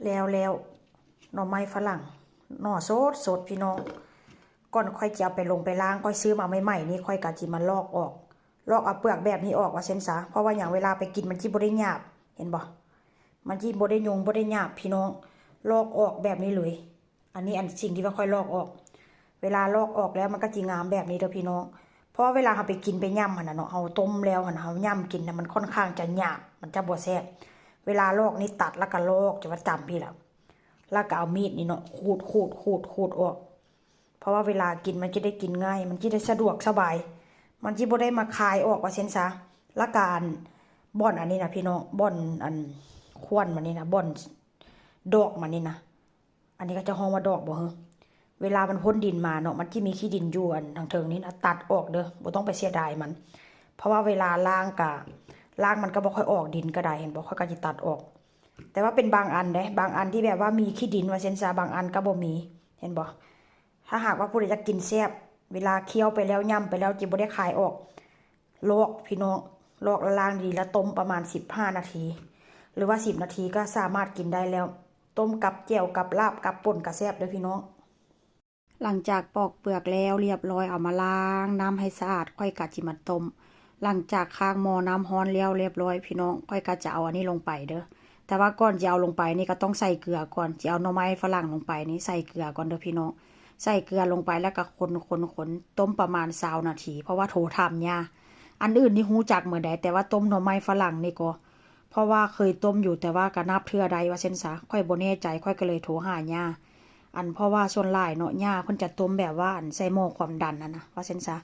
แล้วหน่อไม้ฝรั่งหน่อสดพี่น้องก่อนค่อยจะเอาไปลงไปล้างค่อยซื้อมาใหม่ๆนี่ค่อยกะจิมันลอกออกลอกเอาเปลือกแบบนี้ออกว่าเส้นซะเพราะว่าอย่างเวลาไปกินมันจิบ่ได้หยาบเห็นบ่มันจิบ่ได้ยุงบ่ได้หยาบพี่น้องลอกออกแบบนี้เลยอันนี้สิ่งที่ว่าค่อยลอกออกเวลาลอกออกแล้วมันก็จิงามแบบนี้เด้อพี่น้องเพราะเวลาเราไปกินไปย่ำหั่นน่ะเนาะเราต้มแล้วหั่นเราย่ำกินน่ะมันค่อนข้างจะหยาบมันจะบ่แซ่บเวลาลอกนี่ตัดแล้วก็ลอกจะว่าจำพี่ล่ะแล้วก็เอามีดนี่เนาะขูดออกเพราะว่าเวลากินมันจะได้กินง่ายมันจะได้สะดวกสบายมันจะบ่ได้มาคายออกว่าเส้นซะละการบ่อนอันนี้นะพี่น้องบ่อนอันควนมันนี่นะบ่อนดอกมันนี่นะอันนี้ก็จะห้องว่าดอกบ่เหรอเวลามันพ้นดินมาเนาะมันจะมีขี้ดินอยู่อันทางเทิงนี้นะตัดออกเด้อบ่ต้องไปเสียดายมันเพราะว่าเวลาล้างมันก็บ่ค่อยออกดินก็ได้เห็นบ่ค่อยก็จะตัดออกแต่ว่าเป็นบางอันเด้บางอันที่แบบว่ามีขี้ดินว่าเส้นซะบางอันก็บ่มีเห็นบ่ถ้าหากว่าผู้ใดจะกินแซ่บเวลาเคี้ยวไปแล้วย่ำไปแล้วจิบ่ได้คายออกลอกพี่น้องลอกละล้างดีแล้วต้มประมาณ15นาทีหรือว่า10นาทีก็สามารถกินได้แล้วต้มกับแจ่วกับลาบกับป่นก็แซ่บเด้อพี่น้องหลังจากปอกเปลือกแล้วเรียบร้อยเอามาล้างน้ำให้สะอาดค่อยกะจิมาต้มหลังจากค้างหม้อน้ำร้อนแล้วเรียบร้อยพี่น้องค่อยกะจะเอาอันนี้ลงไปเด้อแต่ว่าก่อนจะเอาลงไปนี่ก็ต้องใส่เกลือก่อนจะเอาหน่อไม้ฝรั่งลงไปนี่ใส่เกลือก่อนเด้อพี่น้องใส่เกลือลงไปแล้วก็คนต้มประมาณ20นาทีเพราะว่าโถทำยากอันอื่นนี่ฮู้จักเหมือนใดแต่ว่าต้มหน่อไม้ฝรั่งนี่ก็เพราะว่าเคยต้มอยู่แต่ว่าก็นับเทื่อใดว่าเส้นซะค่อยบ่แน่ใจค่อยก็เลยโทรหาย่าเพราะว่าส่วนหลายเนาะย่าเพิ่นจะต้มแบบว่าใส่หม้อความดันนะว่าเส้นซะ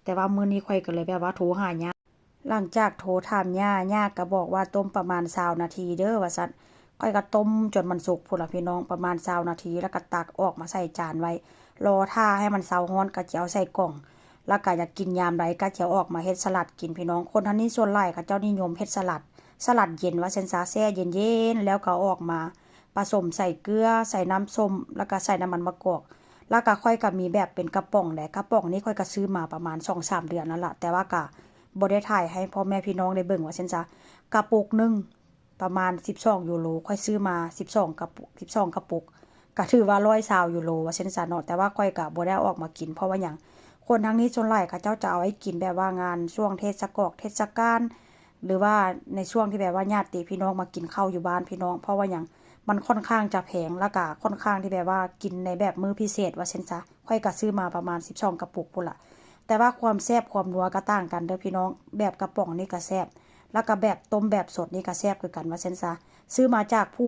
แต่ว่ามื้อนี้ค่อยก็เลยแบบว่าโทรหาย่าหลังจากโทรถามย่าก็บอกว่าต้มประมาณ20นาทีเด้อว่าซั่นค่อยก็ต้มจนมันสุกพุ่นล่ะพี่น้องประมาณ20นาทีแล้วก็ตักออกมาใส่จานไว้รอท่าให้มันเซาฮ้อนก็จะเอาใส่กล่องแล้วก็อยากกินยามใดก็จะออกมาเฮ็ดสลัดกินพี่น้องคนท่านนี้ส่วนหลายเขาเจ้านิยมเฮ็ดสลัดเย็นว่าเส้นซะแช่เย็นๆแล้วก็ออกมาผสมใส่เกลือใส่น้ำส้มแล้วก็ใส่น้ำมันมะกอกแล้วก็ค่อยก็มีแบบเป็นกระป๋องแหละกระป๋องนี้ค่อยก็ซื้อมาประมาณ 2-3 เดือนนั่นล่ะแต่ว่าก็บ่ได้ถ่ายให้พ่อแม่พี่น้องได้เบิ่งว่าเส้นซะกระปุกนึงประมาณ12ยูโรค่อยซื้อมา12กระปุกก็ถือว่า120ยูโรว่าเส้นซะเนาะแต่ว่าค่อยก็บ่ได้ออกมากินเพราะว่าหยังคนทั้งนี้ส่วนหลายเขาเจ้าจะเอาไว้กินแบบว่างานช่วงเทศกาลหรือว่าในช่วงที่แบบว่าญาติพี่น้องมากินข้าวอยู่บ้านพี่น้องเพราะว่าหยังมันค่อนข้างจะแพงแล้วก็ค่อนข้างที่แบบว่ากินในแบบมื้อพิเศษว่าเช่นซะค่อยก็ซื้อมาประมาณ12กระปุกพุ่นล่ะแต่ว่าความแซ่บความนัวก็ต่างกันเด้อพี่น้องแบบกระป๋องนี่ก็แซ่บแล้วก็แบบต้มแบบสดนี่ก็แซ่บคือกันว่าเช่นซะซื้อมาจากผู้